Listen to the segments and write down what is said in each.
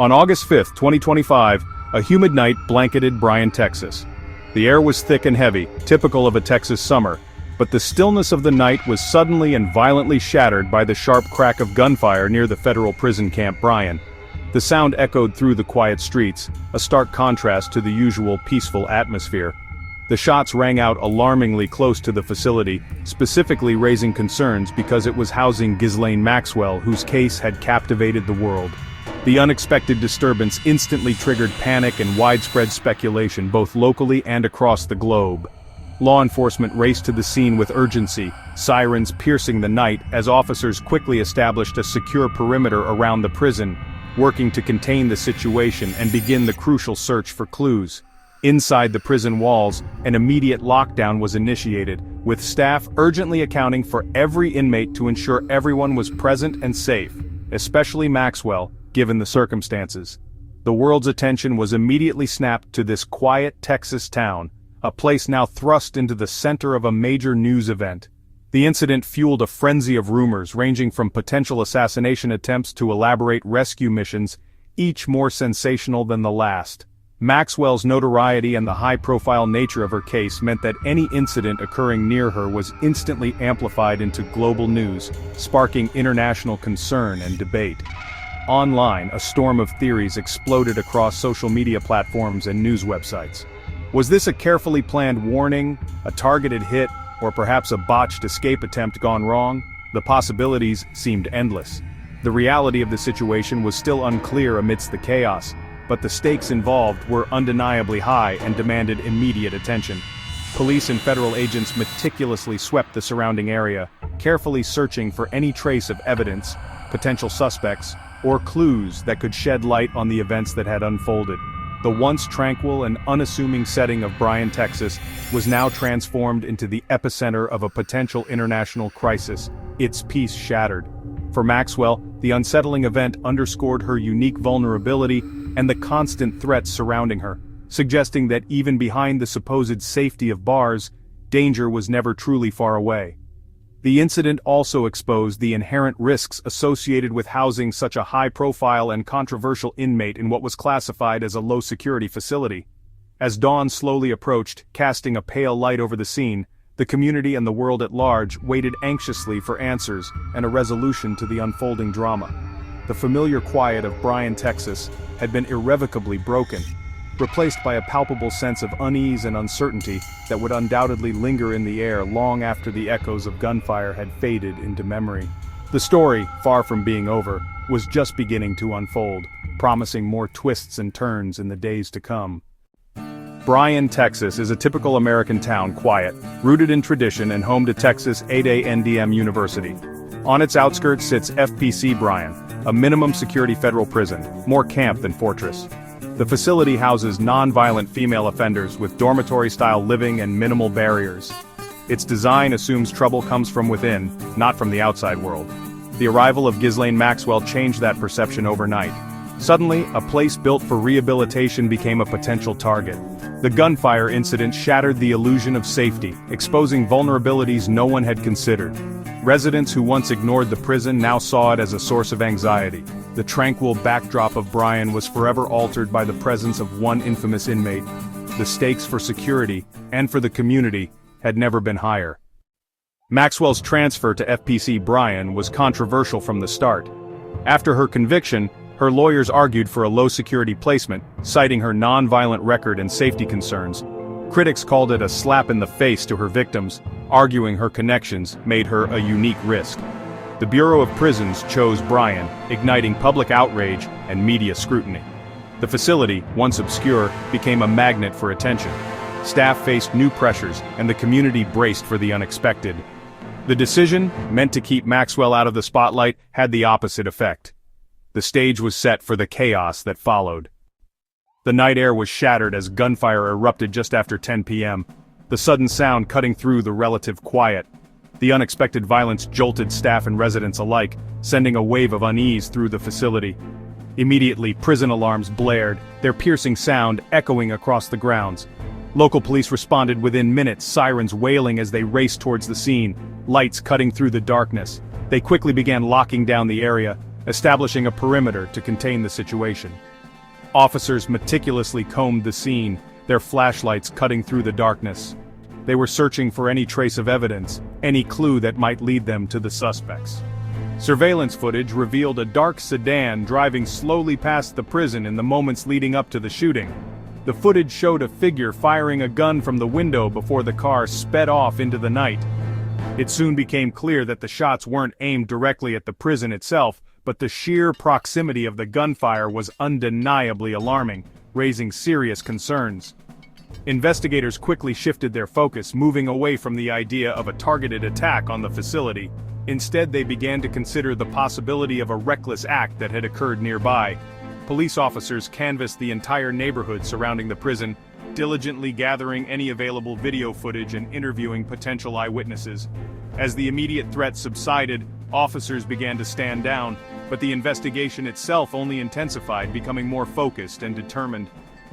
On August 5, 2025, a humid night blanketed Bryan, Texas. The air was thick and heavy, typical of a Texas summer, but the stillness of the night was suddenly and violently shattered by the sharp crack of gunfire near the federal prison camp Bryan. The sound echoed through the quiet streets, a stark contrast to the usual peaceful atmosphere. The shots rang out alarmingly close to the facility, specifically raising concerns because it was housing Ghislaine Maxwell, whose case had captivated the world. The unexpected disturbance instantly triggered panic and widespread speculation both locally and across the globe. Law enforcement raced to the scene with urgency, sirens piercing the night as officers quickly established a secure perimeter around the prison, working to contain the situation and begin the crucial search for clues. Inside the prison walls, an immediate lockdown was initiated, with staff urgently accounting for every inmate to ensure everyone was present and safe, especially Maxwell, given the circumstances. The world's attention was immediately snapped to this quiet Texas town, a place now thrust into the center of a major news event. The incident fueled a frenzy of rumors ranging from potential assassination attempts to elaborate rescue missions, each more sensational than the last. Maxwell's notoriety and the high-profile nature of her case meant that any incident occurring near her was instantly amplified into global news, sparking international concern and debate. Online, a storm of theories exploded across social media platforms and news websites. Was this a carefully planned warning, a targeted hit, or perhaps a botched escape attempt gone wrong? The possibilities seemed endless. The reality of the situation was still unclear amidst the chaos, but the stakes involved were undeniably high and demanded immediate attention. Police and federal agents meticulously swept the surrounding area, carefully searching for any trace of evidence, potential suspects, or clues that could shed light on the events that had unfolded. The once tranquil and unassuming setting of Bryan, Texas, was now transformed into the epicenter of a potential international crisis, its peace shattered. For Maxwell, the unsettling event underscored her unique vulnerability and the constant threats surrounding her, suggesting that even behind the supposed safety of bars, danger was never truly far away. The incident also exposed the inherent risks associated with housing such a high-profile and controversial inmate in what was classified as a low-security facility. As dawn slowly approached, casting a pale light over the scene, the community and the world at large waited anxiously for answers and a resolution to the unfolding drama. The familiar quiet of Bryan, Texas, had been irrevocably broken, replaced by a palpable sense of unease and uncertainty that would undoubtedly linger in the air long after the echoes of gunfire had faded into memory. The story, far from being over, was just beginning to unfold, promising more twists and turns in the days to come. Bryan, Texas is a typical American town, quiet, rooted in tradition and home to Texas A&T University. On its outskirts sits FPC Bryan, a minimum security federal prison, more camp than fortress. The facility houses non-violent female offenders with dormitory-style living and minimal barriers. Its design assumes trouble comes from within, not from the outside world. The arrival of Ghislaine Maxwell changed that perception overnight. Suddenly, a place built for rehabilitation became a potential target. The gunfire incident shattered the illusion of safety, exposing vulnerabilities no one had considered. Residents who once ignored the prison now saw it as a source of anxiety. The tranquil backdrop of Bryan was forever altered by the presence of one infamous inmate. The stakes for security, and for the community, had never been higher. Maxwell's transfer to FPC Bryan was controversial from the start. After her conviction, her lawyers argued for a low-security placement, citing her non-violent record and safety concerns. Critics called it a slap in the face to her victims, arguing her connections made her a unique risk. The Bureau of Prisons chose Bryan, igniting public outrage and media scrutiny. The facility, once obscure, became a magnet for attention. Staff faced new pressures, and the community braced for the unexpected. The decision, meant to keep Maxwell out of the spotlight, had the opposite effect. The stage was set for the chaos that followed. The night air was shattered as gunfire erupted just after 10 p.m., the sudden sound cutting through the relative quiet. The unexpected violence jolted staff and residents alike, sending a wave of unease through the facility. Immediately, prison alarms blared, their piercing sound echoing across the grounds. Local police responded within minutes, sirens wailing as they raced towards the scene, lights cutting through the darkness. They quickly began locking down the area, establishing a perimeter to contain the situation. Officers meticulously combed the scene, their flashlights cutting through the darkness. They were searching for any trace of evidence, any clue that might lead them to the suspects. Surveillance footage revealed a dark sedan driving slowly past the prison in the moments leading up to the shooting. The footage showed a figure firing a gun from the window before the car sped off into the night. It soon became clear that the shots weren't aimed directly at the prison itself, but the sheer proximity of the gunfire was undeniably alarming, raising serious concerns. Investigators quickly shifted their focus, moving away from the idea of a targeted attack on the facility. Instead, they began to consider the possibility of a reckless act that had occurred nearby. Police officers canvassed the entire neighborhood surrounding the prison, diligently gathering any available video footage and interviewing potential eyewitnesses. As the immediate threat subsided, officers began to stand down, but the investigation itself only intensified, becoming more focused and determined.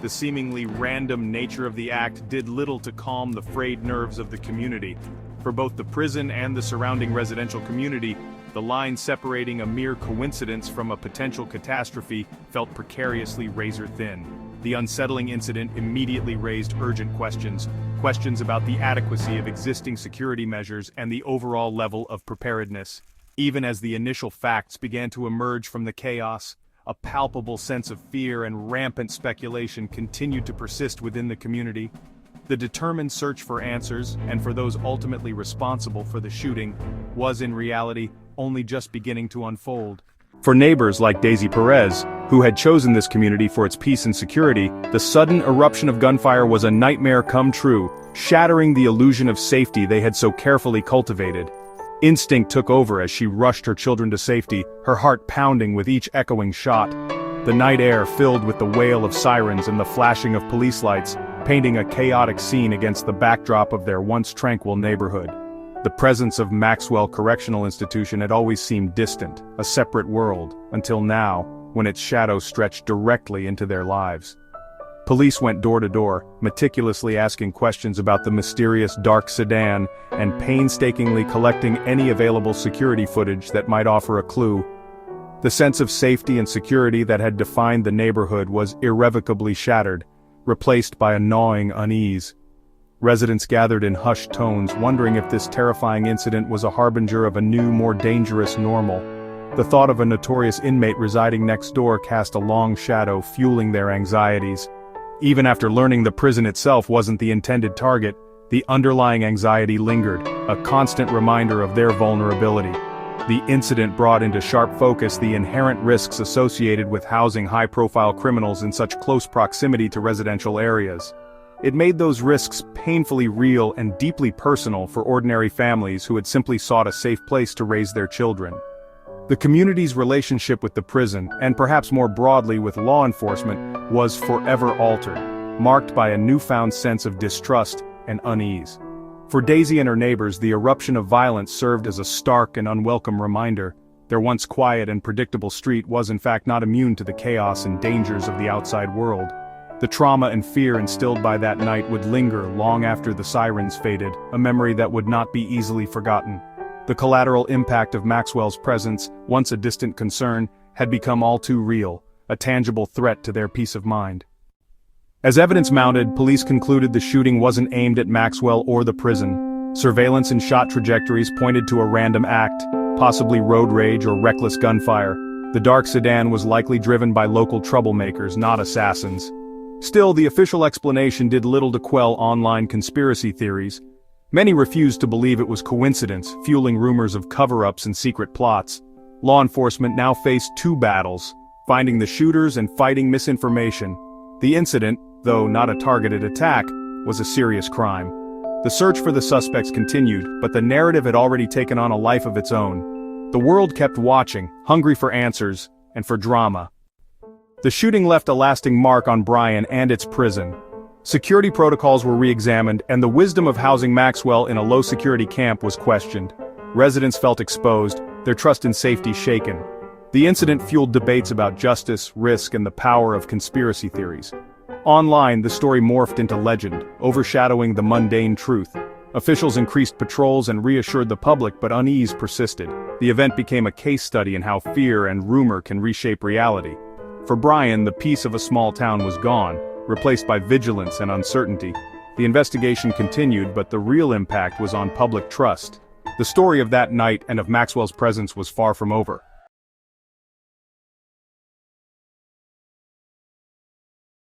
The seemingly random nature of the act did little to calm the frayed nerves of the community. For both the prison and the surrounding residential community, the line separating a mere coincidence from a potential catastrophe felt precariously razor-thin. The unsettling incident immediately raised urgent questions about the adequacy of existing security measures and the overall level of preparedness. Even as the initial facts began to emerge from the chaos, a palpable sense of fear and rampant speculation continued to persist within the community. The determined search for answers, and for those ultimately responsible for the shooting, was in reality only just beginning to unfold. For neighbors like Daisy Perez, who had chosen this community for its peace and security, the sudden eruption of gunfire was a nightmare come true, shattering the illusion of safety they had so carefully cultivated. Instinct took over as she rushed her children to safety, her heart pounding with each echoing shot. The night air filled with the wail of sirens and the flashing of police lights, painting a chaotic scene against the backdrop of their once tranquil neighborhood. The presence of Maxwell Correctional Institution had always seemed distant, a separate world, until now, when its shadow stretched directly into their lives. Police went door to door, meticulously asking questions about the mysterious dark sedan and painstakingly collecting any available security footage that might offer a clue. The sense of safety and security that had defined the neighborhood was irrevocably shattered, replaced by a gnawing unease. Residents gathered in hushed tones, wondering if this terrifying incident was a harbinger of a new, more dangerous normal. The thought of a notorious inmate residing next door cast a long shadow, fueling their anxieties. Even after learning the prison itself wasn't the intended target, the underlying anxiety lingered, a constant reminder of their vulnerability. The incident brought into sharp focus the inherent risks associated with housing high-profile criminals in such close proximity to residential areas. It made those risks painfully real and deeply personal for ordinary families who had simply sought a safe place to raise their children. The community's relationship with the prison, and perhaps more broadly with law enforcement, was forever altered, marked by a newfound sense of distrust and unease. For Daisy and her neighbors, the eruption of violence served as a stark and unwelcome reminder. Their once quiet and predictable street was in fact not immune to the chaos and dangers of the outside world. The trauma and fear instilled by that night would linger long after the sirens faded, a memory that would not be easily forgotten. The collateral impact of Maxwell's presence, once a distant concern, had become all too real, a tangible threat to their peace of mind. As evidence mounted, police concluded the shooting wasn't aimed at Maxwell or the prison. Surveillance and shot trajectories pointed to a random act, possibly road rage or reckless gunfire. The dark sedan was likely driven by local troublemakers, not assassins. Still, the official explanation did little to quell online conspiracy theories. Many refused to believe it was coincidence, fueling rumors of cover-ups and secret plots. Law enforcement now faced two battles, finding the shooters and fighting misinformation. The incident, though not a targeted attack, was a serious crime. The search for the suspects continued, but the narrative had already taken on a life of its own. The world kept watching, hungry for answers, and for drama. The shooting left a lasting mark on Bryan and its prison. Security protocols were re-examined, and the wisdom of housing Maxwell in a low-security camp was questioned. Residents felt exposed, their trust in safety shaken. The incident fueled debates about justice, risk, and the power of conspiracy theories. Online, the story morphed into legend, overshadowing the mundane truth. Officials increased patrols and reassured the public, but unease persisted. The event became a case study in how fear and rumor can reshape reality. For Brian, the peace of a small town was gone, replaced by vigilance and uncertainty. The investigation continued, but the real impact was on public trust. The story of that night and of Maxwell's presence was far from over.